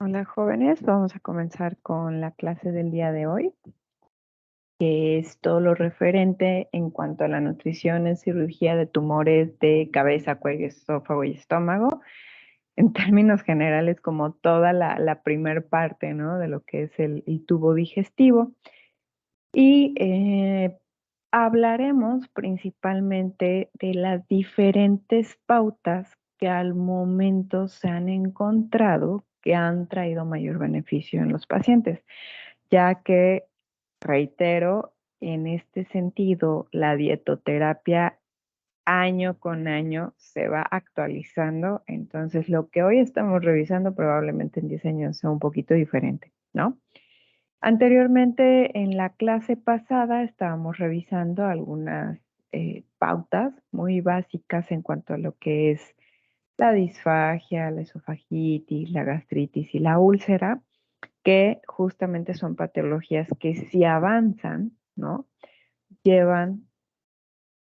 Hola jóvenes, vamos a comenzar con la clase del día de hoy, que es todo lo referente en cuanto a la nutrición en cirugía de tumores de cabeza, cuello, esófago y estómago. En términos generales, como toda la primer parte, ¿no? De lo que es el tubo digestivo. Y hablaremos principalmente de las diferentes pautas que al momento se han encontrado que han traído mayor beneficio en los pacientes, ya que, reitero, en este sentido, la dietoterapia año con año se va actualizando, entonces lo que hoy estamos revisando probablemente en 10 años sea un poquito diferente, ¿no? Anteriormente, en la clase pasada, estábamos revisando algunas pautas muy básicas en cuanto a lo que es la disfagia, la esofagitis, la gastritis y la úlcera, que justamente son patologías que si avanzan, ¿no? Llevan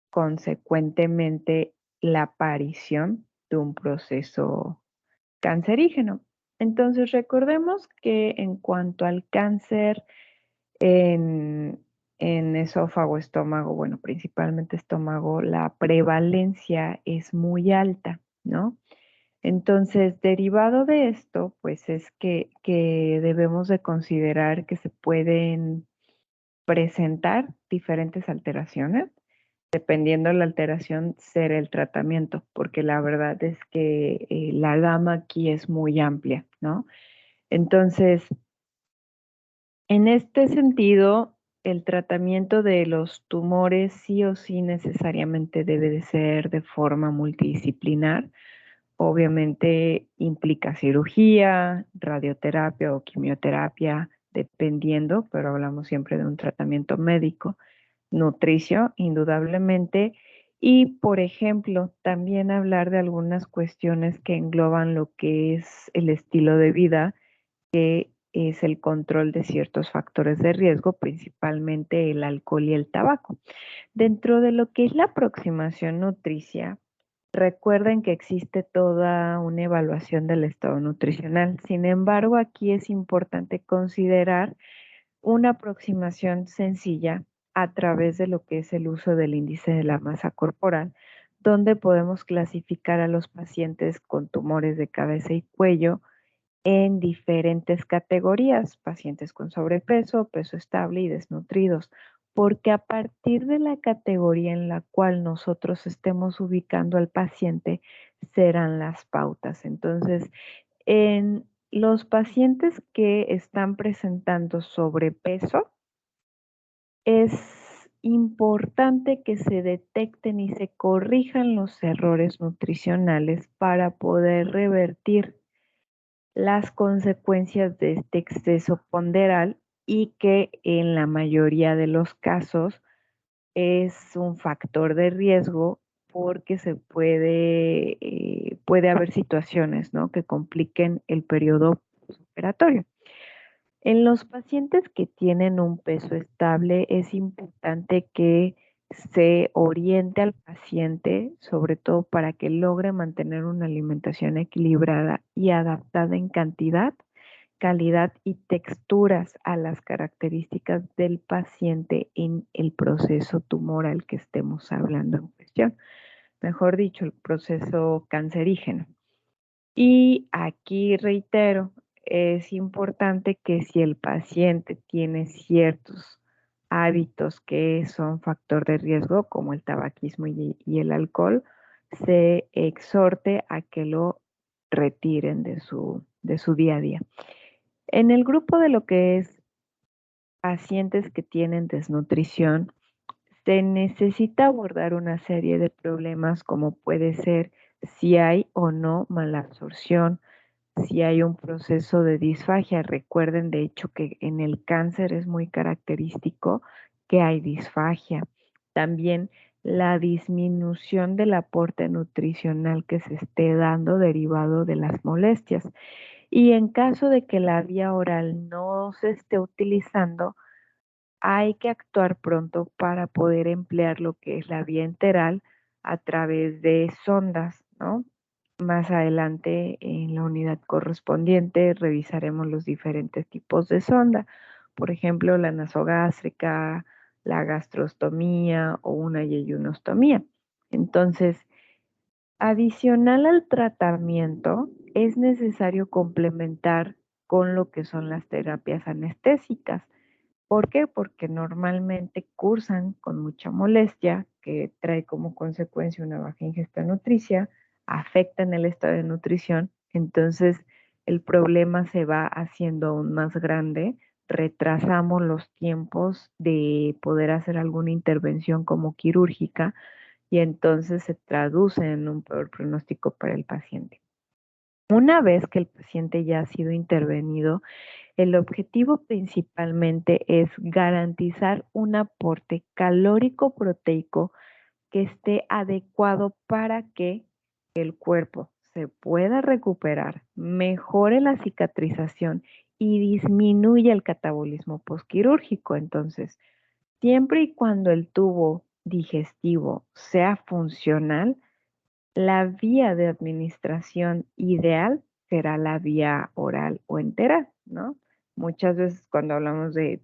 consecuentemente la aparición de un proceso cancerígeno. Entonces, recordemos que en cuanto al cáncer en, en esófago, estómago, bueno, principalmente estómago, la prevalencia es muy alta, ¿no? Entonces, derivado de esto, pues es que debemos de considerar que se pueden presentar diferentes alteraciones. Dependiendo de la alteración, será el tratamiento, porque la verdad es que la gama aquí es muy amplia, ¿no? Entonces, en este sentido, el tratamiento de los tumores sí o sí necesariamente debe de ser de forma multidisciplinar. Obviamente implica cirugía, radioterapia o quimioterapia, dependiendo, pero hablamos siempre de un tratamiento médico, nutricio, indudablemente, y, por ejemplo, también hablar de algunas cuestiones que engloban lo que es el estilo de vida, que es el control de ciertos factores de riesgo, principalmente el alcohol y el tabaco. Dentro de lo que es la aproximación nutricia, recuerden que existe toda una evaluación del estado nutricional. Sin embargo, aquí es importante considerar una aproximación sencilla a través de lo que es el uso del índice de la masa corporal, donde podemos clasificar a los pacientes con tumores de cabeza y cuello en diferentes categorías, pacientes con sobrepeso, peso estable y desnutridos, porque a partir de la categoría en la cual nosotros estemos ubicando al paciente, serán las pautas. Entonces, en los pacientes que están presentando sobrepeso, es importante que se detecten y se corrijan los errores nutricionales para poder revertir las consecuencias de este exceso ponderal, y que en la mayoría de los casos es un factor de riesgo porque puede haber situaciones, ¿no? Que compliquen el periodo operatorio. En los pacientes que tienen un peso estable es importante que se oriente al paciente, sobre todo para que logre mantener una alimentación equilibrada y adaptada en cantidad, calidad y texturas a las características del paciente en el proceso tumoral que estemos hablando en cuestión. Mejor dicho, el proceso cancerígeno. Y aquí reitero, es importante que si el paciente tiene ciertos hábitos que son factor de riesgo, como el tabaquismo y el alcohol, se exhorte a que lo retiren de su día a día. En el grupo de lo que es pacientes que tienen desnutrición, se necesita abordar una serie de problemas como puede ser si hay o no malabsorción, si hay un proceso de disfagia. Recuerden, de hecho, que en el cáncer es muy característico que hay disfagia. También la disminución del aporte nutricional que se esté dando derivado de las molestias. Y en caso de que la vía oral no se esté utilizando, hay que actuar pronto para poder emplear lo que es la vía enteral a través de sondas, ¿no? Más adelante, en la unidad correspondiente, revisaremos los diferentes tipos de sonda, por ejemplo, la nasogástrica, la gastrostomía o una yeyunostomía. Entonces, adicional al tratamiento, es necesario complementar con lo que son las terapias anestésicas. ¿Por qué? Porque normalmente cursan con mucha molestia, que trae como consecuencia una baja ingesta nutricia, afectan el estado de nutrición, entonces el problema se va haciendo aún más grande, retrasamos los tiempos de poder hacer alguna intervención como quirúrgica y entonces se traduce en un peor pronóstico para el paciente. Una vez que el paciente ya ha sido intervenido, el objetivo principalmente es garantizar un aporte calórico proteico que esté adecuado para que el cuerpo se pueda recuperar, mejore la cicatrización y disminuya el catabolismo posquirúrgico. Entonces, siempre y cuando el tubo digestivo sea funcional, la vía de administración ideal será la vía oral o enteral, ¿no? Muchas veces cuando hablamos de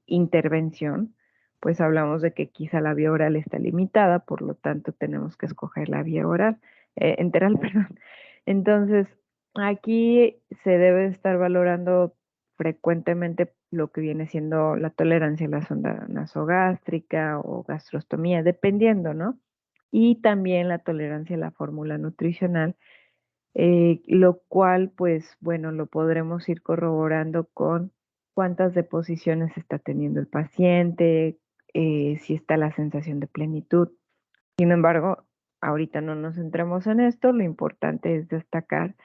intervención, pues hablamos de que quizá la vía oral está limitada, por lo tanto tenemos que escoger la vía oral, enteral, perdón. Entonces, aquí se debe estar valorando frecuentemente lo que viene siendo la tolerancia a la sonda nasogástrica o gastrostomía, dependiendo, ¿no? Y también la tolerancia a la fórmula nutricional, lo cual, pues bueno, lo podremos ir corroborando con cuántas deposiciones está teniendo el paciente, si está la sensación de plenitud. Sin embargo, ahorita no nos centremos en esto, lo importante es destacar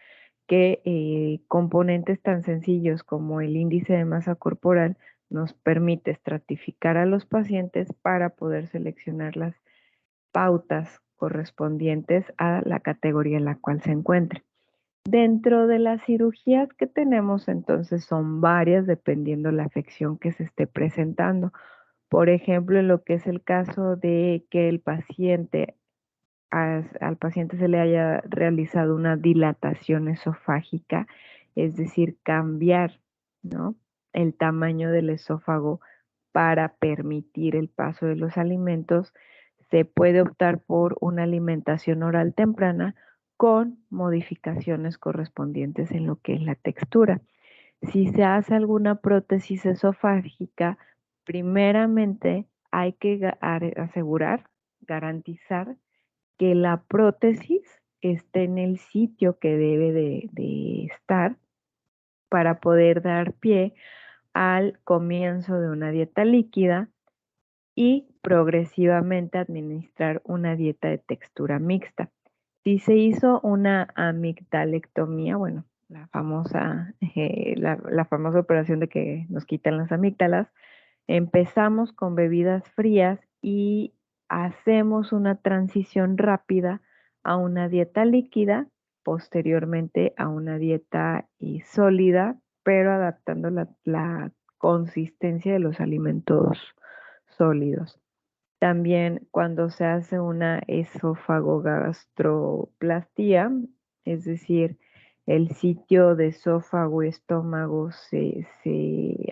que componentes tan sencillos como el índice de masa corporal nos permite estratificar a los pacientes para poder seleccionar las pautas correspondientes a la categoría en la cual se encuentre. Dentro de las cirugías que tenemos, entonces son varias dependiendo la afección que se esté presentando. Por ejemplo, en lo que es el caso de que el paciente, al paciente se le haya realizado una dilatación esofágica, es decir, cambiar, ¿no?, el tamaño del esófago para permitir el paso de los alimentos, se puede optar por una alimentación oral temprana con modificaciones correspondientes en lo que es la textura. Si se hace alguna prótesis esofágica, primeramente hay que asegurar, garantizar que la prótesis esté en el sitio que debe de estar para poder dar pie al comienzo de una dieta líquida y progresivamente administrar una dieta de textura mixta. Si se hizo una amigdalectomía, bueno, la famosa operación de que nos quitan las amígdalas, empezamos con bebidas frías y hacemos una transición rápida a una dieta líquida, posteriormente a una dieta sólida, pero adaptando la consistencia de los alimentos sólidos. También cuando se hace una esofagogastroplastía, es decir, el sitio de esófago y estómago se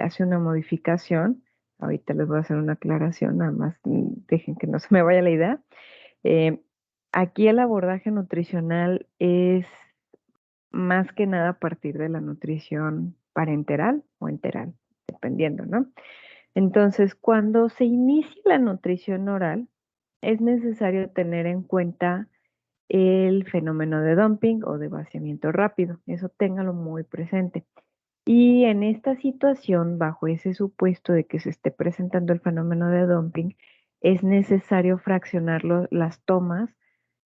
hace una modificación. Ahorita les voy a hacer una aclaración, nada más dejen que no se me vaya la idea. Eh, Aquí el abordaje nutricional es más que nada a partir de la nutrición parenteral o enteral, dependiendo, ¿no? Entonces, cuando se inicia la nutrición oral, es necesario tener en cuenta el fenómeno de dumping o de vaciamiento rápido. Eso téngalo muy presente. Y en esta situación, bajo ese supuesto de que se esté presentando el fenómeno de dumping, es necesario fraccionar las tomas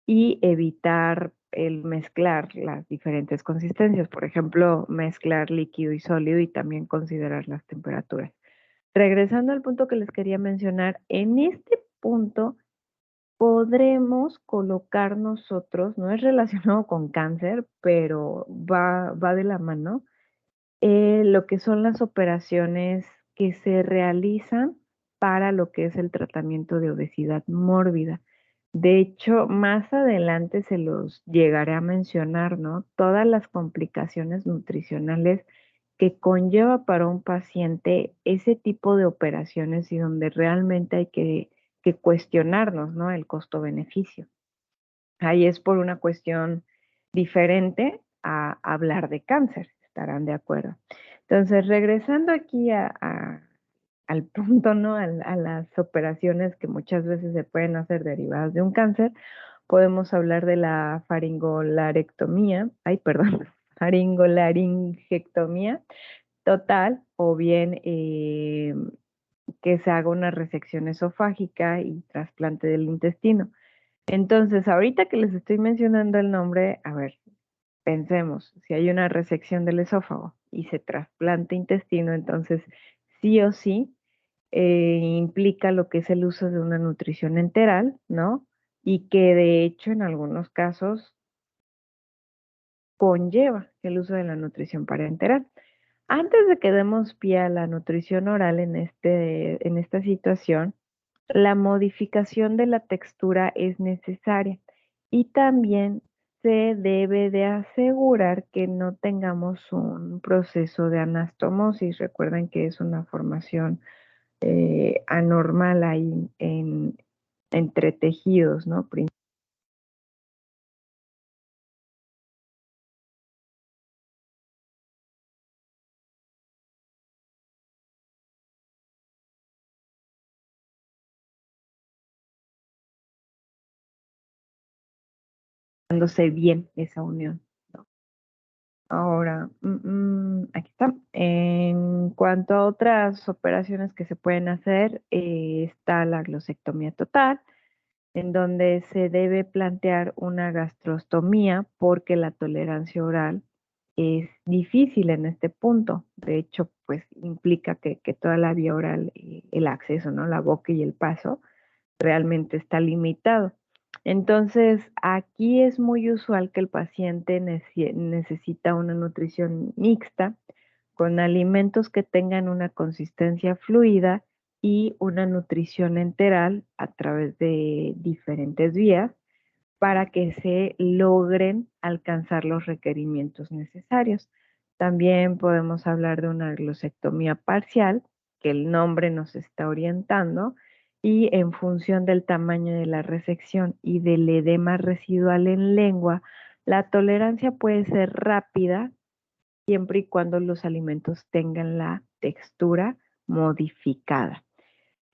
y evitar el mezclar las diferentes consistencias. Por ejemplo, mezclar líquido y sólido y también considerar las temperaturas. Regresando al punto que les quería mencionar, en este punto podremos colocar nosotros, no es relacionado con cáncer, pero va de la mano, lo que son las operaciones que se realizan para lo que es el tratamiento de obesidad mórbida. De hecho, más adelante se los llegaré a mencionar, ¿no? Todas las complicaciones nutricionales que conlleva para un paciente ese tipo de operaciones y donde realmente hay que cuestionarnos, ¿no? El costo-beneficio. Ahí es por una cuestión diferente a hablar de cáncer, estarán de acuerdo. Entonces, regresando aquí al punto, ¿no? A las operaciones que muchas veces se pueden hacer derivadas de un cáncer, podemos hablar de la faringolarectomía, ay, perdón, faringolaringectomía total o bien que se haga una resección esofágica y trasplante del intestino. Entonces, ahorita que les estoy mencionando el nombre, a ver, pensemos, si hay una resección del esófago y se trasplanta intestino, entonces sí o sí implica lo que es el uso de una nutrición enteral, ¿no? Y que de hecho en algunos casos conlleva el uso de la nutrición parenteral. Antes de que demos pie a la nutrición oral en esta situación, la modificación de la textura es necesaria y también se debe de asegurar que no tengamos un proceso de anastomosis. Recuerden que es una formación anormal ahí entre tejidos, ¿no? Dándose bien esa unión, ¿no? Ahora, aquí está. En cuanto a otras operaciones que se pueden hacer, está la glosectomía total, en donde se debe plantear una gastrostomía porque la tolerancia oral es difícil en este punto. De hecho, pues implica que toda la vía oral, el acceso, ¿no? La boca y el paso, realmente está limitado. Entonces, aquí es muy usual que el paciente necesita una nutrición mixta con alimentos que tengan una consistencia fluida y una nutrición enteral a través de diferentes vías para que se logren alcanzar los requerimientos necesarios. También podemos hablar de una glosectomía parcial, que el nombre nos está orientando, y en función del tamaño de la resección y del edema residual en lengua, la tolerancia puede ser rápida siempre y cuando los alimentos tengan la textura modificada.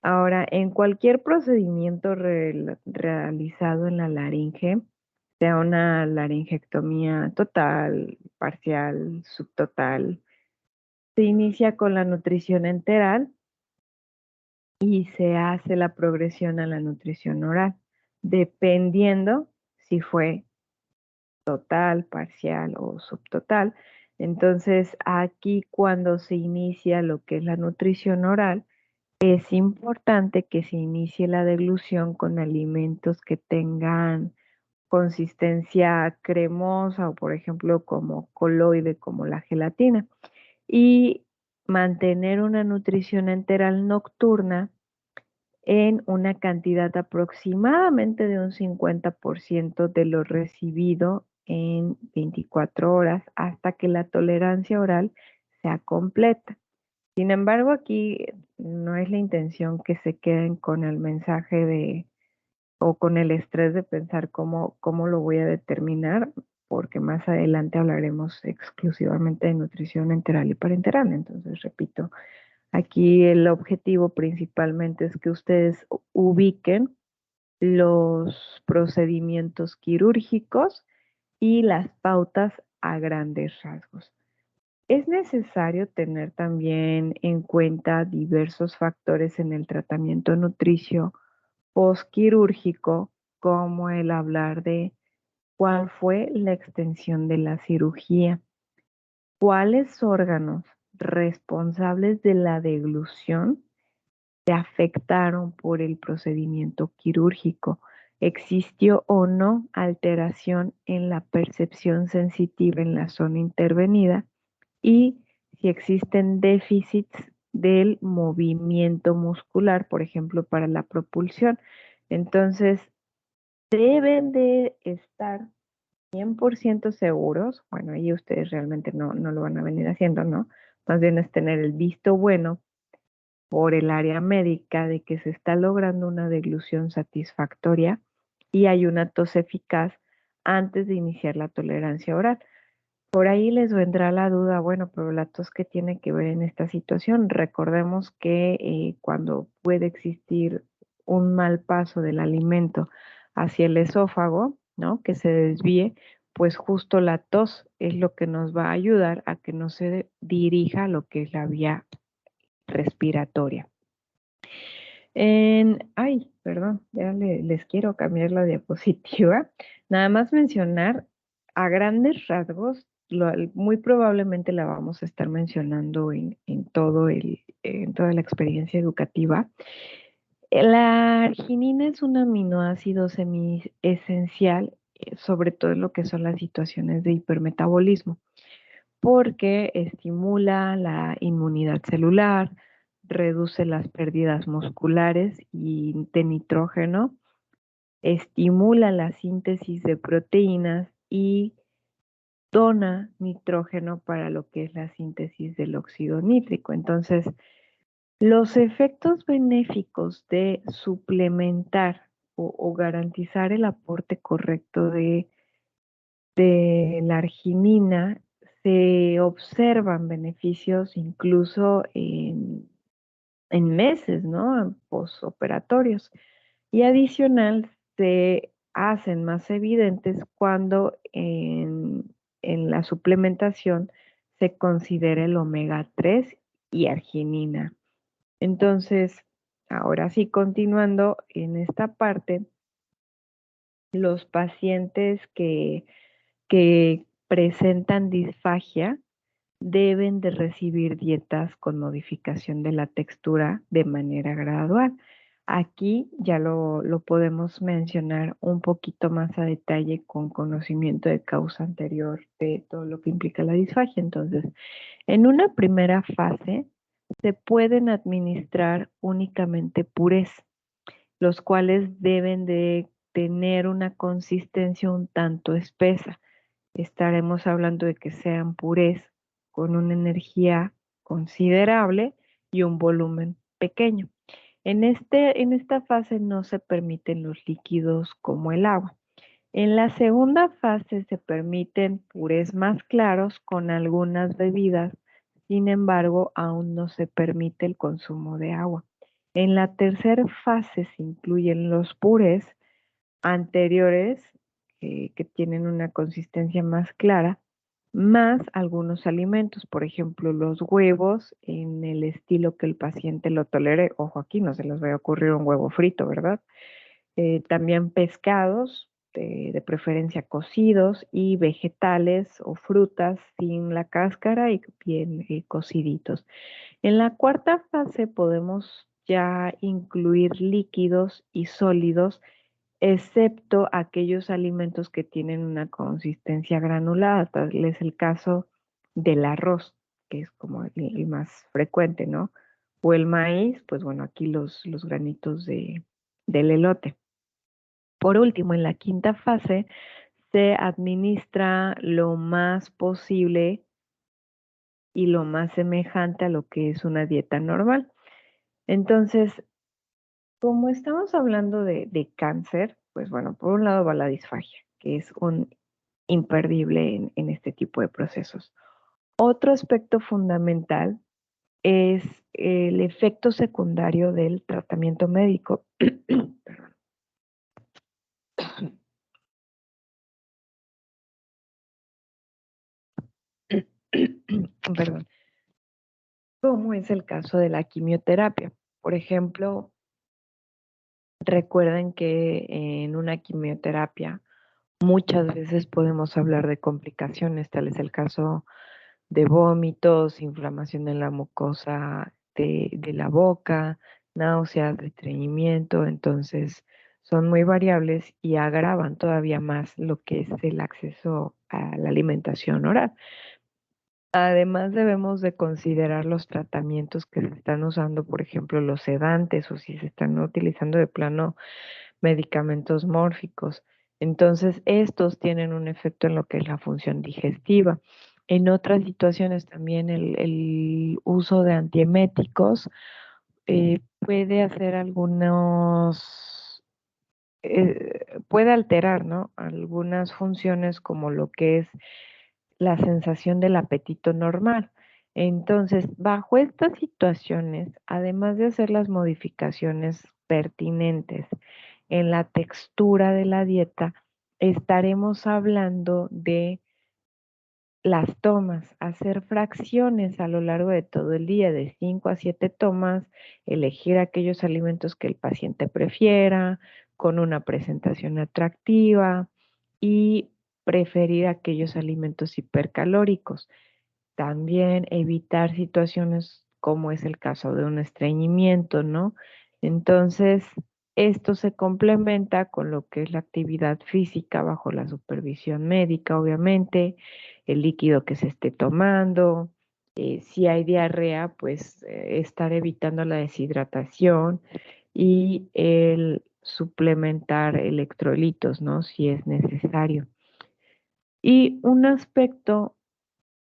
Ahora, en cualquier procedimiento realizado en la laringe, sea una laringectomía total, parcial, subtotal, se inicia con la nutrición enteral y se hace la progresión a la nutrición oral, dependiendo si fue total, parcial o subtotal. Entonces, aquí cuando se inicia lo que es la nutrición oral, es importante que se inicie la deglución con alimentos que tengan consistencia cremosa o, por ejemplo, como coloide, como la gelatina, y mantener una nutrición enteral nocturna en una cantidad aproximadamente de un 50% de lo recibido en 24 horas hasta que la tolerancia oral sea completa. Sin embargo, aquí no es la intención que se queden con el mensaje de o con el estrés de pensar cómo lo voy a determinar, porque más adelante hablaremos exclusivamente de nutrición enteral y parenteral. Entonces, repito, aquí el objetivo principalmente es que ustedes ubiquen los procedimientos quirúrgicos y las pautas a grandes rasgos. Es necesario tener también en cuenta diversos factores en el tratamiento nutricio postquirúrgico, como el hablar de cuál fue la extensión de la cirugía, cuáles órganos responsables de la deglución se afectaron por el procedimiento quirúrgico, existió o no alteración en la percepción sensitiva en la zona intervenida y si existen déficits del movimiento muscular, por ejemplo, para la propulsión. Entonces, deben de estar 100% seguros, bueno, ahí ustedes realmente no lo van a venir haciendo, ¿no? Más bien es tener el visto bueno por el área médica de que se está logrando una deglución satisfactoria y hay una tos eficaz antes de iniciar la tolerancia oral. Por ahí les vendrá la duda, bueno, pero la tos, ¿qué tiene que ver en esta situación? Recordemos que cuando puede existir un mal paso del alimento hacia el esófago, ¿no? Que se desvíe, pues justo la tos es lo que nos va a ayudar a que no se dirija a lo que es la vía respiratoria. Ay, perdón, ya les quiero cambiar la diapositiva. Nada más mencionar a grandes rasgos, muy probablemente la vamos a estar mencionando en toda la experiencia educativa. La arginina es un aminoácido semiesencial, sobre todo en lo que son las situaciones de hipermetabolismo porque estimula la inmunidad celular, reduce las pérdidas musculares y de nitrógeno, estimula la síntesis de proteínas y dona nitrógeno para lo que es la síntesis del óxido nítrico. Entonces, los efectos benéficos de suplementar o garantizar el aporte correcto de la arginina se observan beneficios incluso en meses, ¿no? Posoperatorios. Y adicional, se hacen más evidentes cuando en la suplementación se considera el omega 3 y arginina. Entonces, ahora sí, continuando en esta parte, los pacientes que presentan disfagia deben de recibir dietas con modificación de la textura de manera gradual. Aquí ya lo podemos mencionar un poquito más a detalle con conocimiento de causa anterior de todo lo que implica la disfagia. Entonces, en una primera fase se pueden administrar únicamente purés, los cuales deben de tener una consistencia un tanto espesa. Estaremos hablando de que sean purés con una energía considerable y un volumen pequeño. En esta fase no se permiten los líquidos como el agua. En la segunda fase se permiten purés más claros con algunas bebidas, sin embargo, aún no se permite el consumo de agua. En la tercera fase se incluyen los purés anteriores que tienen una consistencia más clara, más algunos alimentos, por ejemplo, los huevos en el estilo que el paciente lo tolere. Ojo, aquí no se les va a ocurrir un huevo frito, ¿verdad? También pescados, de preferencia cocidos, y vegetales o frutas sin la cáscara y bien cociditos. En la cuarta fase podemos ya incluir líquidos y sólidos excepto aquellos alimentos que tienen una consistencia granulada, tal es el caso del arroz, que es como el más frecuente, ¿no? O el maíz, pues bueno, aquí los granitos del elote. Por último, en la quinta fase se administra lo más posible y lo más semejante a lo que es una dieta normal. Entonces, como estamos hablando de cáncer, pues bueno, por un lado va la disfagia, que es un imperdible en este tipo de procesos. Otro aspecto fundamental es el efecto secundario del tratamiento médico. Perdón. Como es el caso de la quimioterapia. Por ejemplo, recuerden que en una quimioterapia muchas veces podemos hablar de complicaciones, tal es el caso de vómitos, inflamación en la mucosa de la boca, náuseas, estreñimiento, entonces son muy variables y agravan todavía más lo que es el acceso a la alimentación oral. Además, debemos de considerar los tratamientos que se están usando, por ejemplo, los sedantes o si se están utilizando de plano medicamentos mórficos. Entonces, estos tienen un efecto en lo que es la función digestiva. En otras situaciones también el uso de antieméticos puede hacer puede alterar, ¿no? Algunas funciones como lo que es la sensación del apetito normal. Entonces, bajo estas situaciones, además de hacer las modificaciones pertinentes en la textura de la dieta, estaremos hablando de las tomas, hacer fracciones a lo largo de todo el día, de 5 a 7 tomas, elegir aquellos alimentos que el paciente prefiera, con una presentación atractiva y preferir aquellos alimentos hipercalóricos. También evitar situaciones como es el caso de un estreñimiento, ¿no? Entonces, esto se complementa con lo que es la actividad física bajo la supervisión médica, obviamente, el líquido que se esté tomando. Si hay diarrea, pues estar evitando la deshidratación y el suplementar electrolitos, ¿no? Si es necesario. Y un aspecto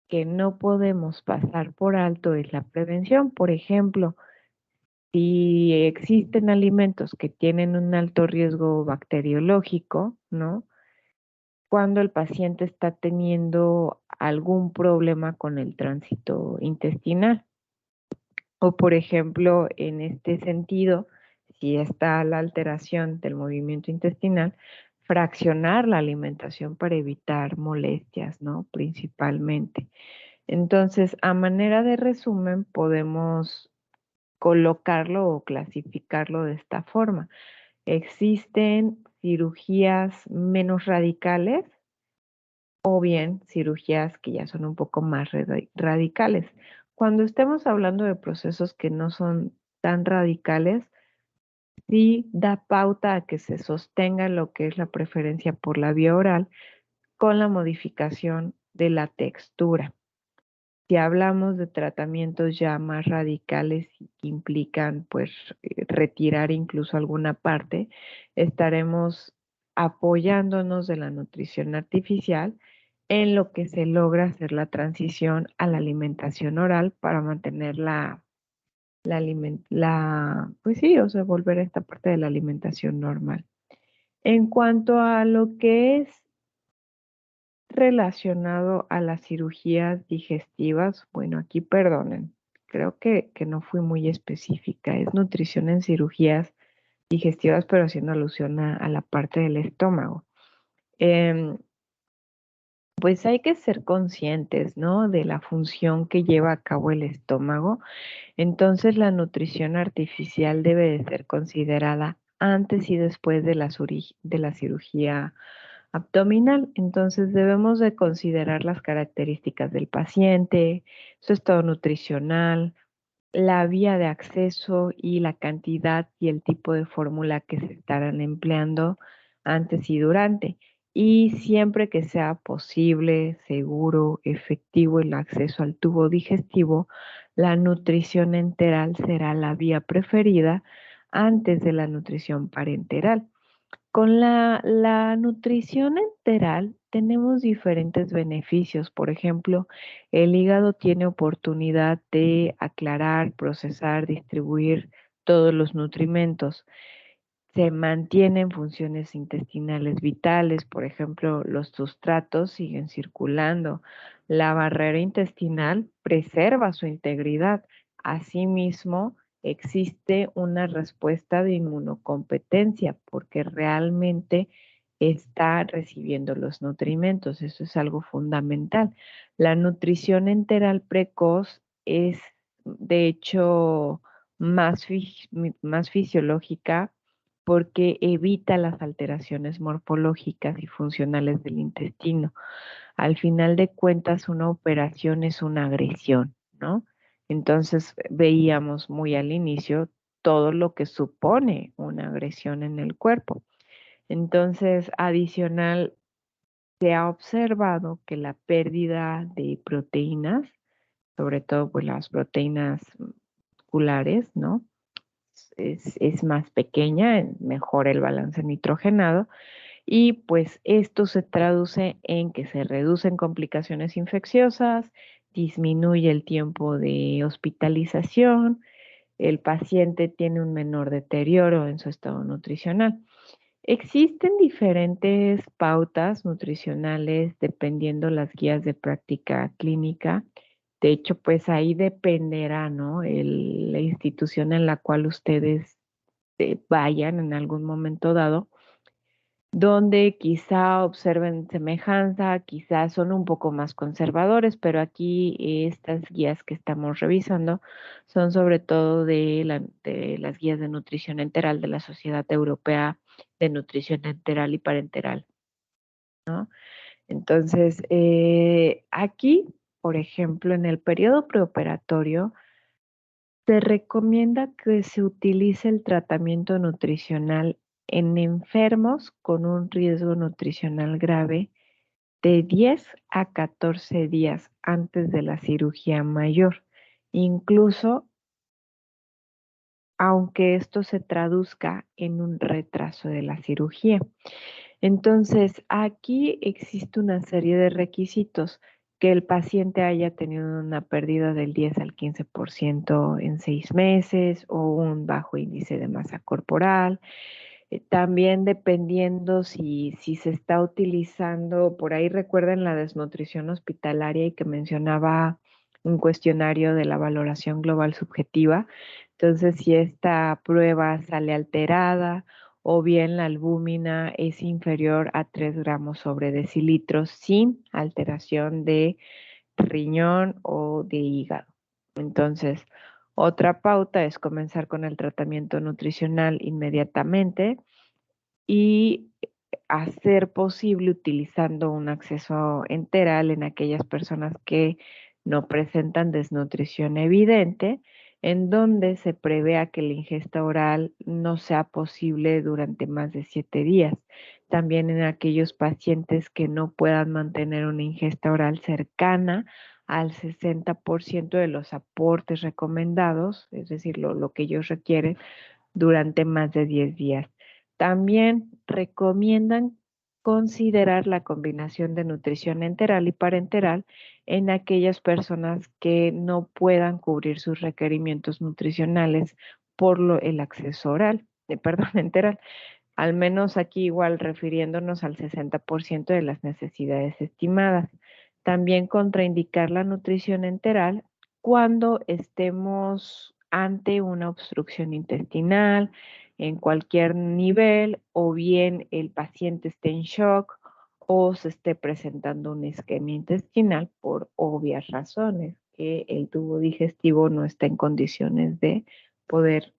que no podemos pasar por alto es la prevención. Por ejemplo, si existen alimentos que tienen un alto riesgo bacteriológico, ¿no? Cuando el paciente está teniendo algún problema con el tránsito intestinal. O, por ejemplo, en este sentido, si está la alteración del movimiento intestinal, fraccionar la alimentación para evitar molestias, ¿no? Principalmente. Entonces, a manera de resumen, podemos colocarlo o clasificarlo de esta forma. Existen cirugías menos radicales o bien cirugías que ya son un poco más radicales. Cuando estemos hablando de procesos que no son tan radicales, sí da pauta a que se sostenga lo que es la preferencia por la vía oral con la modificación de la textura. Si hablamos de tratamientos ya más radicales y que implican pues retirar incluso alguna parte, estaremos apoyándonos de la nutrición artificial en lo que se logra hacer la transición a la alimentación oral para mantener pues sí, o sea, volver a esta parte de la alimentación normal. En cuanto a lo que es relacionado a las cirugías digestivas, bueno, aquí perdonen, creo que no fui muy específica, es nutrición en cirugías digestivas, pero haciendo alusión a la parte del estómago. Em, pues hay que ser conscientes, ¿no? De la función que lleva a cabo el estómago. Entonces, la nutrición artificial debe de ser considerada antes y después de de la cirugía abdominal. Entonces debemos de considerar las características del paciente, su estado nutricional, la vía de acceso y la cantidad y el tipo de fórmula que se estarán empleando antes y durante. Y siempre que sea posible, seguro, efectivo el acceso al tubo digestivo, la nutrición enteral será la vía preferida antes de la nutrición parenteral. Con la nutrición enteral tenemos diferentes beneficios. Por ejemplo, el hígado tiene oportunidad de aclarar, procesar, distribuir todos los nutrimentos. Se mantienen funciones intestinales vitales, por ejemplo, los sustratos siguen circulando. La barrera intestinal preserva su integridad. Asimismo, existe una respuesta de inmunocompetencia porque realmente está recibiendo los nutrimentos. Eso es algo fundamental. La nutrición enteral precoz es, de hecho, más fisiológica porque evita las alteraciones morfológicas y funcionales del intestino. Al final de cuentas, una operación es una agresión, ¿no? Entonces veíamos muy al inicio todo lo que supone una agresión en el cuerpo. Entonces, adicional, se ha observado que la pérdida de proteínas sobre todo pues las proteínas musculares, ¿no? Es más pequeña, mejora el balance nitrogenado y pues esto se traduce en que se reducen complicaciones infecciosas, disminuye el tiempo de hospitalización, el paciente tiene un menor deterioro en su estado nutricional. Existen diferentes pautas nutricionales dependiendo las guías de práctica clínica. De hecho, pues ahí dependerá, ¿no? La institución en la cual ustedes vayan en algún momento dado, donde quizá observen semejanza, quizá son un poco más conservadores, pero aquí estas guías que estamos revisando son sobre todo de las guías de nutrición enteral de la Sociedad Europea de Nutrición Enteral y Parenteral, ¿no? Entonces, aquí, por ejemplo, en el periodo preoperatorio, se recomienda que se utilice el tratamiento nutricional en enfermos con un riesgo nutricional grave de 10 a 14 días antes de la cirugía mayor, incluso aunque esto se traduzca en un retraso de la cirugía. Entonces, aquí existe una serie de requisitos: que el paciente haya tenido una pérdida del 10 al 15% en 6 meses o un bajo índice de masa corporal. También dependiendo si se está utilizando, por ahí recuerden la desnutrición hospitalaria y que mencionaba un cuestionario de la valoración global subjetiva. Entonces, si esta prueba sale alterada o bien la albúmina es inferior a 3 gramos sobre decilitros sin alteración de riñón o de hígado. Entonces, otra pauta es comenzar con el tratamiento nutricional inmediatamente y hacer posible utilizando un acceso enteral en aquellas personas que no presentan desnutrición evidente, en donde se prevea que la ingesta oral no sea posible durante más de 7 días. También en aquellos pacientes que no puedan mantener una ingesta oral cercana al 60% de los aportes recomendados, es decir, lo que ellos requieren durante más de 10 días. También recomiendan considerar la combinación de nutrición enteral y parenteral en aquellas personas que no puedan cubrir sus requerimientos nutricionales por el acceso oral, perdón, enteral. Al menos aquí igual refiriéndonos al 60% de las necesidades estimadas. También contraindicar la nutrición enteral cuando estemos ante una obstrucción intestinal en cualquier nivel o bien el paciente esté en shock o se esté presentando una isquemia intestinal por obvias razones, que el tubo digestivo no está en condiciones de poder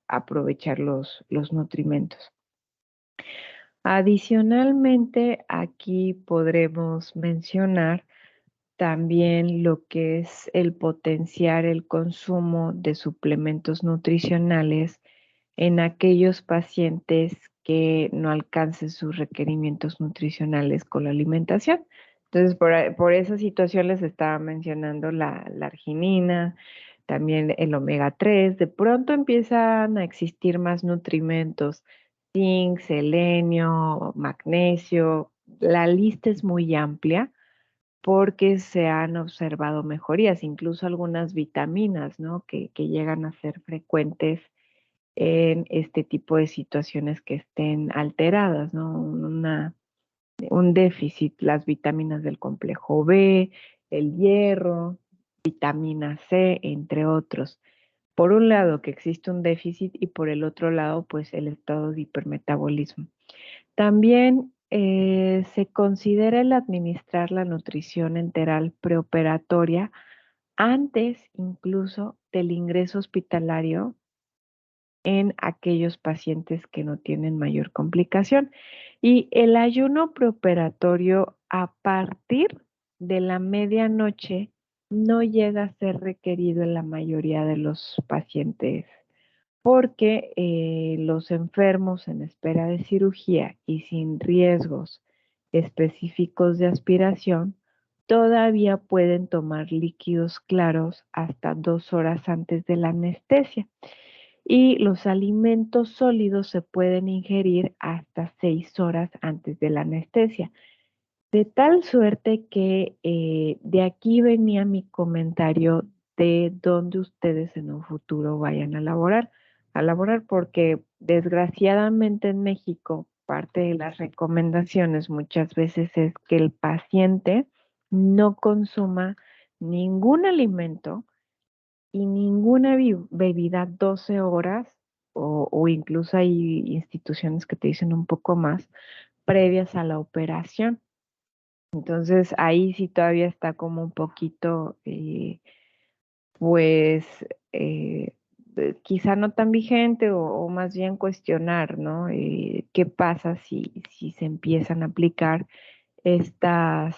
aprovechar los nutrimentos. Adicionalmente, aquí podremos mencionar también lo que es el potenciar el consumo de suplementos nutricionales en aquellos pacientes que no alcancen sus requerimientos nutricionales con la alimentación. Entonces, por esa situación les estaba mencionando la arginina, también el omega 3. De pronto empiezan a existir más nutrimentos: zinc, selenio, magnesio. La lista es muy amplia porque se han observado mejorías, incluso algunas vitaminas, ¿no? Que llegan a ser frecuentes en este tipo de situaciones que estén alteradas, ¿no? Un déficit, las vitaminas del complejo B, el hierro, vitamina C, entre otros. Por un lado, que existe un déficit y por el otro lado, pues el estado de hipermetabolismo. También se considera el administrar la nutrición enteral preoperatoria antes incluso del ingreso hospitalario en aquellos pacientes que no tienen mayor complicación. Y el ayuno preoperatorio a partir de la medianoche no llega a ser requerido en la mayoría de los pacientes porque los enfermos en espera de cirugía y sin riesgos específicos de aspiración todavía pueden tomar líquidos claros hasta 2 horas antes de la anestesia y los alimentos sólidos se pueden ingerir hasta 6 horas antes de la anestesia. De tal suerte que de aquí venía mi comentario de dónde ustedes en un futuro vayan a laborar, porque desgraciadamente en México parte de las recomendaciones muchas veces es que el paciente no consuma ningún alimento y ninguna bebida 12 horas o incluso hay instituciones que te dicen un poco más previas a la operación. Entonces ahí sí todavía está como un poquito, pues, eh, quizá no tan vigente o más bien cuestionar, ¿no? ¿Qué pasa si se empiezan a aplicar estas,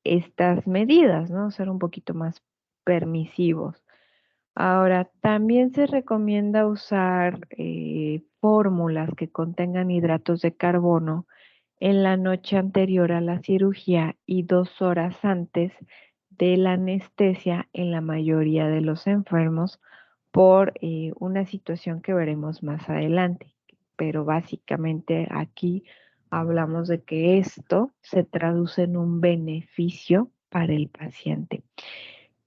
estas medidas, ¿no? Ser un poquito más permisivos. Ahora, también se recomienda usar fórmulas que contengan hidratos de carbono en la noche anterior a la cirugía y 2 horas antes de la anestesia en la mayoría de los enfermos por una situación que veremos más adelante. Pero básicamente aquí hablamos de que esto se traduce en un beneficio para el paciente.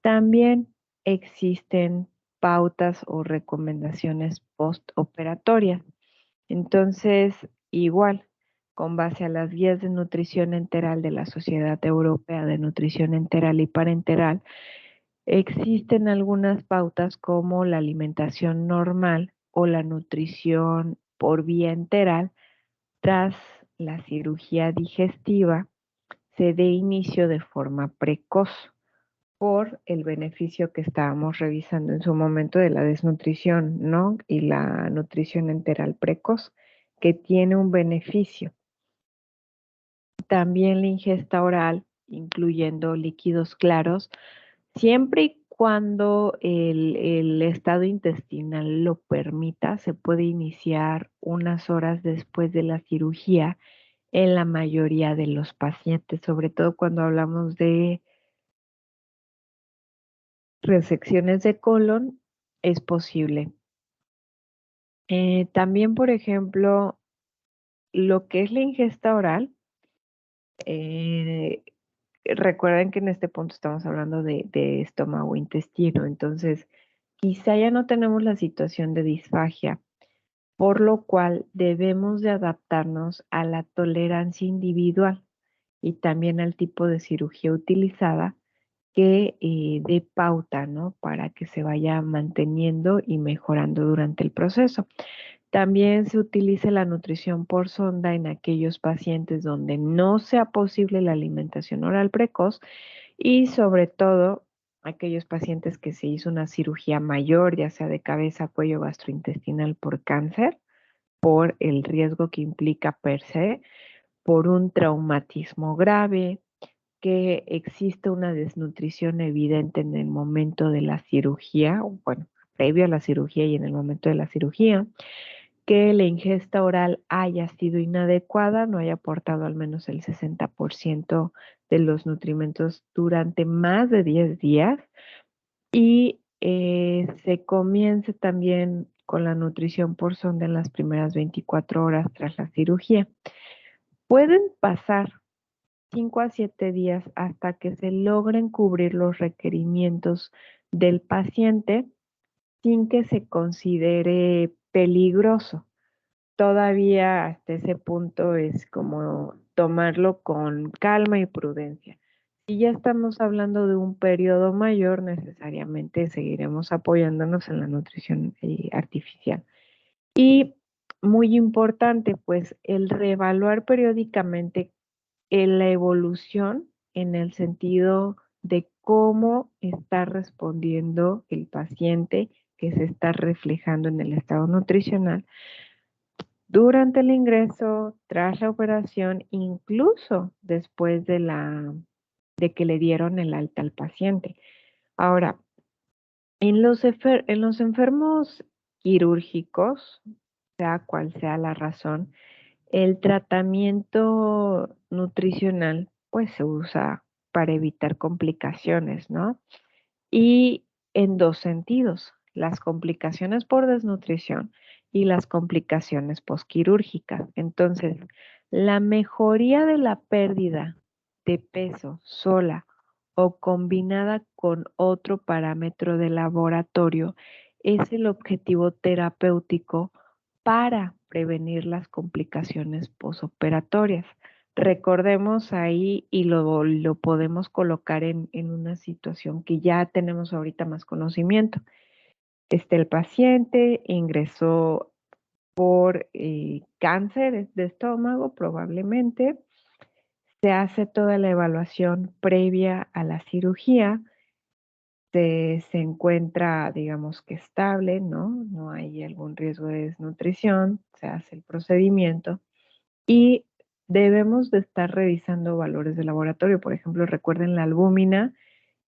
También existen pautas o recomendaciones postoperatorias. Entonces, igual, con base a las guías de nutrición enteral de la Sociedad Europea de Nutrición Enteral y Parenteral, existen algunas pautas como la alimentación normal o la nutrición por vía enteral tras la cirugía digestiva se dé inicio de forma precoz por el beneficio que estábamos revisando en su momento de la desnutrición, ¿no? Y la nutrición enteral precoz, que tiene un beneficio. También la ingesta oral, incluyendo líquidos claros, siempre y cuando el estado intestinal lo permita, se puede iniciar unas horas después de la cirugía en la mayoría de los pacientes, sobre todo cuando hablamos de resecciones de colon, es posible. También, por ejemplo, lo que es la ingesta oral, eh, recuerden que en este punto estamos hablando de estómago, intestino, entonces quizá ya no tenemos la situación de disfagia, por lo cual debemos de adaptarnos a la tolerancia individual y también al tipo de cirugía utilizada que dé pauta, ¿no? Para que se vaya manteniendo y mejorando durante el proceso. También se utiliza la nutrición por sonda en aquellos pacientes donde no sea posible la alimentación oral precoz y sobre todo aquellos pacientes que se hizo una cirugía mayor, ya sea de cabeza, cuello, gastrointestinal por cáncer, por el riesgo que implica per se, por un traumatismo grave, que existe una desnutrición evidente en el momento de la cirugía, o bueno, previo a la cirugía y en el momento de la cirugía, que la ingesta oral haya sido inadecuada, no haya aportado al menos el 60% de los nutrimentos durante más de 10 días y se comience también con la nutrición por sonda en las primeras 24 horas tras la cirugía. Pueden pasar 5 a 7 días hasta que se logren cubrir los requerimientos del paciente sin que se considere peligroso. Todavía hasta ese punto es como tomarlo con calma y prudencia. Si ya estamos hablando de un periodo mayor, necesariamente seguiremos apoyándonos en la nutrición artificial. Y muy importante, pues el reevaluar periódicamente en la evolución en el sentido de cómo está respondiendo el paciente que se está reflejando en el estado nutricional durante el ingreso, tras la operación, incluso después de que le dieron el alta al paciente. Ahora, en los enfermos quirúrgicos, sea cual sea la razón, el tratamiento nutricional pues se usa para evitar complicaciones, ¿no? Y en dos sentidos, las complicaciones por desnutrición y las complicaciones posquirúrgicas. Entonces, la mejoría de la pérdida de peso sola o combinada con otro parámetro de laboratorio es el objetivo terapéutico para prevenir las complicaciones posoperatorias. Recordemos ahí y lo podemos colocar en una situación que ya tenemos ahorita más conocimiento. El paciente ingresó por cáncer de estómago, probablemente. Se hace toda la evaluación previa a la cirugía. Se encuentra, digamos que estable, ¿no? No hay algún riesgo de desnutrición. Se hace el procedimiento. Y debemos de estar revisando valores de laboratorio. Por ejemplo, recuerden la albúmina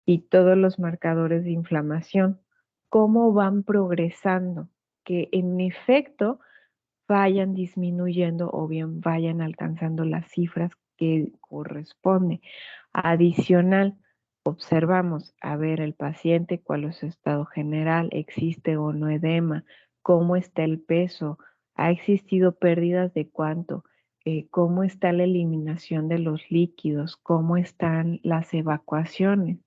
y todos los marcadores de inflamación, cómo van progresando, que en efecto vayan disminuyendo o bien vayan alcanzando las cifras que corresponde. Adicional, observamos a ver el paciente, cuál es su estado general, existe o no edema, cómo está el peso, ha existido pérdidas de cuánto, cómo está la eliminación de los líquidos, cómo están las evacuaciones.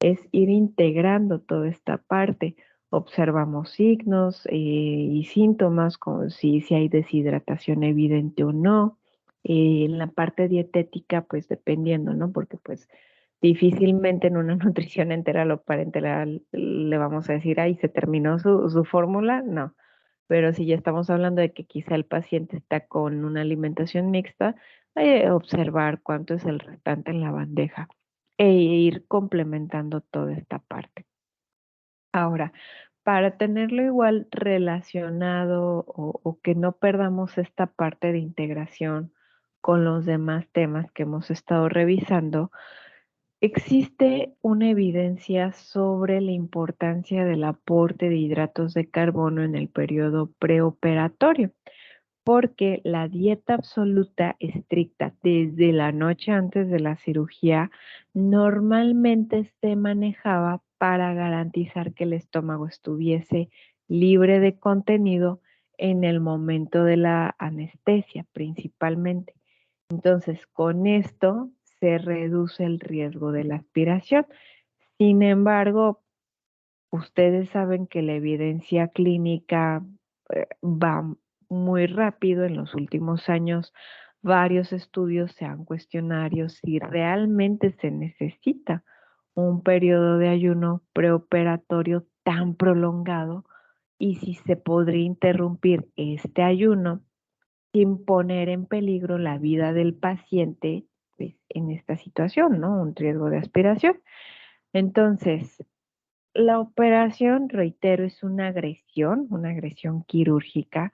Es ir integrando toda esta parte. Observamos signos y síntomas, como si hay deshidratación evidente o no. En la parte dietética, pues dependiendo, ¿no? Porque pues difícilmente en una nutrición entera o parenteral le vamos a decir, ay, se terminó su fórmula, no. Pero si ya estamos hablando de que quizá el paciente está con una alimentación mixta, observar cuánto es el restante en la bandeja e ir complementando toda esta parte. Ahora, para tenerlo igual relacionado o que no perdamos esta parte de integración con los demás temas que hemos estado revisando, existe una evidencia sobre la importancia del aporte de hidratos de carbono en el periodo preoperatorio, porque la dieta absoluta estricta desde la noche antes de la cirugía normalmente se manejaba para garantizar que el estómago estuviese libre de contenido en el momento de la anestesia principalmente. Entonces, con esto se reduce el riesgo de la aspiración. Sin embargo, ustedes saben que la evidencia clínica va muy rápido. En los últimos años, varios estudios se han cuestionado si realmente se necesita un periodo de ayuno preoperatorio tan prolongado y si se podría interrumpir este ayuno sin poner en peligro la vida del paciente, pues, en esta situación, ¿no? Un riesgo de aspiración. Entonces, la operación, reitero, es una agresión quirúrgica.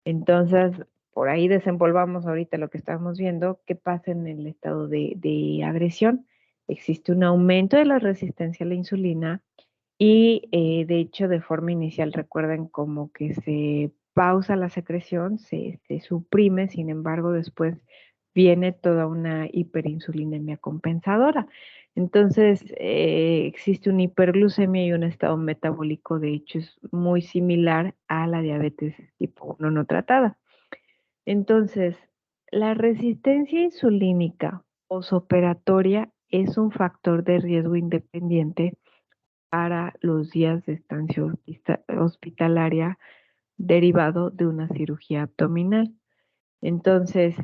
Entonces, por ahí desempolvamos ahorita lo que estamos viendo, qué pasa en el estado de agresión. Existe un aumento de la resistencia a la insulina y de hecho de forma inicial recuerden como que se pausa la secreción, se suprime, sin embargo después viene toda una hiperinsulinemia compensadora. Entonces, existe una hiperglucemia y un estado metabólico, de hecho, es muy similar a la diabetes tipo 1 no tratada. Entonces, la resistencia insulínica posoperatoria es un factor de riesgo independiente para los días de estancia hospitalaria derivado de una cirugía abdominal. Entonces,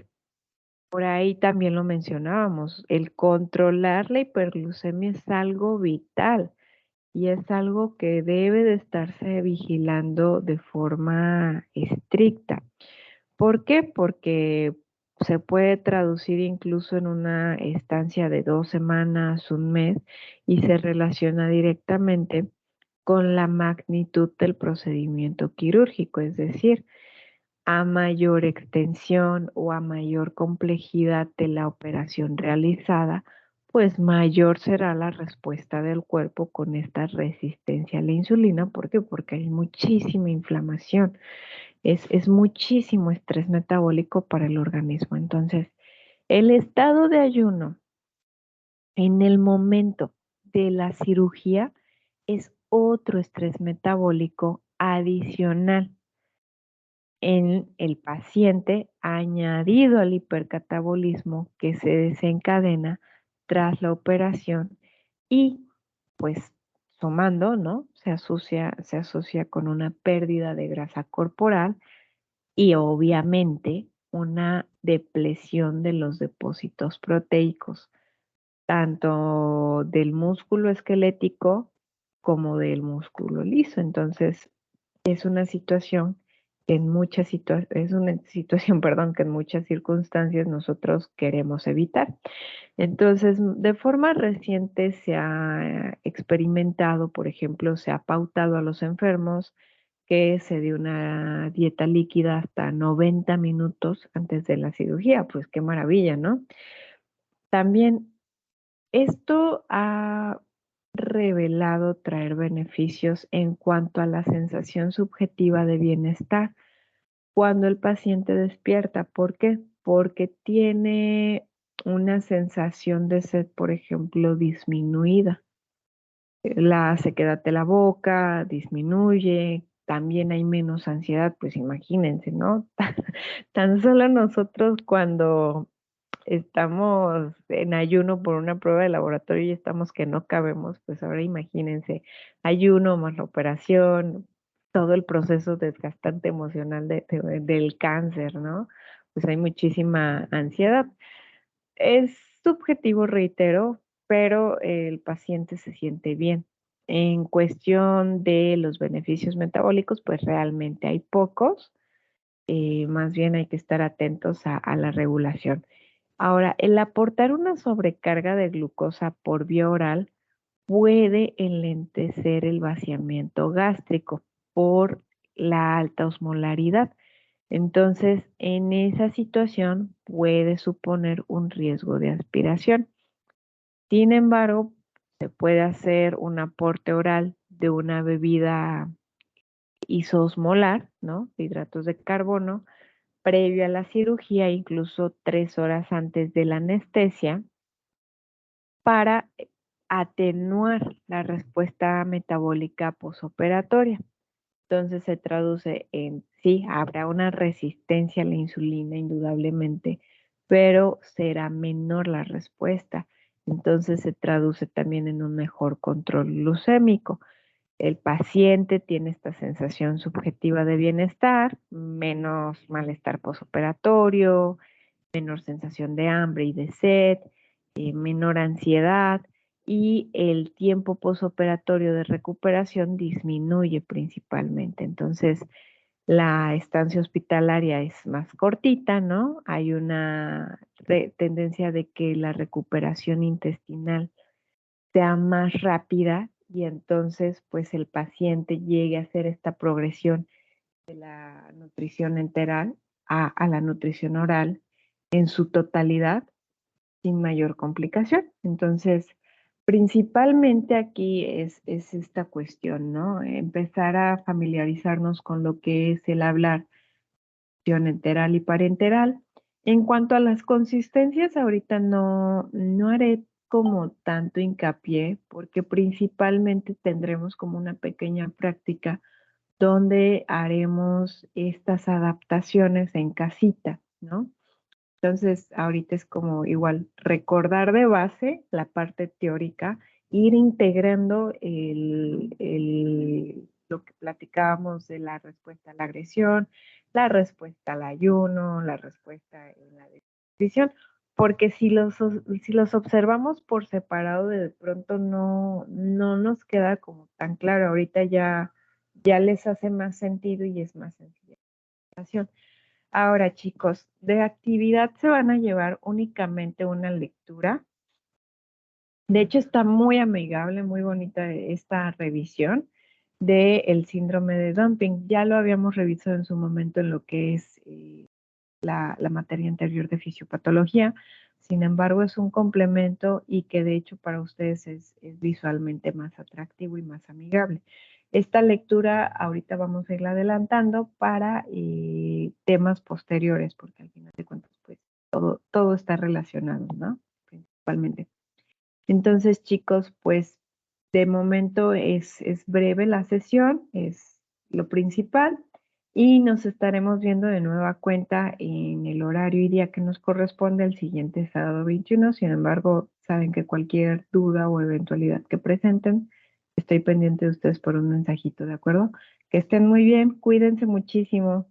por ahí también lo mencionábamos, el controlar la hiperglucemia es algo vital y es algo que debe de estarse vigilando de forma estricta. ¿Por qué? Porque se puede traducir incluso en una estancia de 2 semanas, un mes, y se relaciona directamente con la magnitud del procedimiento quirúrgico, es decir, a mayor extensión o a mayor complejidad de la operación realizada, pues mayor será la respuesta del cuerpo con esta resistencia a la insulina. ¿Por qué? Porque hay muchísima inflamación, es muchísimo estrés metabólico para el organismo. Entonces, el estado de ayuno En el momento de la cirugía es otro estrés metabólico adicional en el paciente añadido al hipercatabolismo que se desencadena tras la operación y pues sumando, ¿no? Se asocia con una pérdida de grasa corporal y obviamente una depresión de los depósitos proteicos, tanto del músculo esquelético como del músculo liso. Entonces, es una situación que es una situación, perdón, que en muchas circunstancias nosotros queremos evitar. Entonces, de forma reciente se ha experimentado, por ejemplo, se ha pautado a los enfermos que se dé una dieta líquida hasta 90 minutos antes de la cirugía. Pues qué maravilla, ¿no? También esto ha revelado traer beneficios en cuanto a la sensación subjetiva de bienestar cuando el paciente despierta. ¿Por qué? Porque tiene una sensación de sed, por ejemplo, disminuida. La sequedad de la boca disminuye, también hay menos ansiedad, pues imagínense, ¿no? Tan solo nosotros cuando estamos en ayuno por una prueba de laboratorio y estamos que no cabemos, pues ahora imagínense, ayuno más la operación, todo el proceso desgastante emocional del cáncer, ¿no? Pues hay muchísima ansiedad. Es subjetivo, reitero, pero el paciente se siente bien. En cuestión de los beneficios metabólicos, pues realmente hay pocos, más bien hay que estar atentos a la regulación. Ahora, el aportar una sobrecarga de glucosa por vía oral puede enlentecer el vaciamiento gástrico por la alta osmolaridad. Entonces, en esa situación puede suponer un riesgo de aspiración. Sin embargo, se puede hacer un aporte oral de una bebida isosmolar, ¿no? De hidratos de carbono, previo a la cirugía, incluso 3 horas antes de la anestesia, para atenuar la respuesta metabólica posoperatoria. Entonces se traduce en, sí, habrá una resistencia a la insulina indudablemente, pero será menor la respuesta. Entonces se traduce también en un mejor control glucémico. El paciente tiene esta sensación subjetiva de bienestar, menos malestar posoperatorio, menor sensación de hambre y de sed, menor ansiedad y el tiempo posoperatorio de recuperación disminuye principalmente. Entonces, la estancia hospitalaria es más cortita, ¿no? Hay una tendencia de que la recuperación intestinal sea más rápida y entonces pues el paciente llegue a hacer esta progresión de la nutrición enteral a la nutrición oral en su totalidad sin mayor complicación. Entonces, principalmente aquí es esta cuestión, ¿no? Empezar a familiarizarnos con lo que es el hablar nutrición enteral y parenteral. En cuanto a las consistencias, ahorita no haré como tanto hincapié, porque principalmente tendremos como una pequeña práctica donde haremos estas adaptaciones en casita, ¿no? Entonces, ahorita es como igual recordar de base la parte teórica, ir integrando lo que platicábamos de la respuesta a la agresión, la respuesta al ayuno, la respuesta en la nutrición, porque si los observamos por separado, de pronto no nos queda como tan claro. Ahorita ya les hace más sentido y es más sencilla la explicación. Ahora, chicos, de actividad se van a llevar únicamente una lectura. De hecho, está muy amigable, muy bonita esta revisión del síndrome de dumping. Ya lo habíamos revisado en su momento en lo que es la materia anterior de fisiopatología. Sin embargo, es un complemento y que de hecho para ustedes es visualmente más atractivo y más amigable. Esta lectura ahorita vamos a irla adelantando para temas posteriores, porque al final de cuentas, pues todo está relacionado, ¿no? Principalmente. Entonces, chicos, pues de momento es breve la sesión, es lo principal, y nos estaremos viendo de nueva cuenta en el horario y día que nos corresponde el siguiente sábado 21. Sin embargo, saben que cualquier duda o eventualidad que presenten, estoy pendiente de ustedes por un mensajito, ¿de acuerdo? Que estén muy bien, cuídense muchísimo.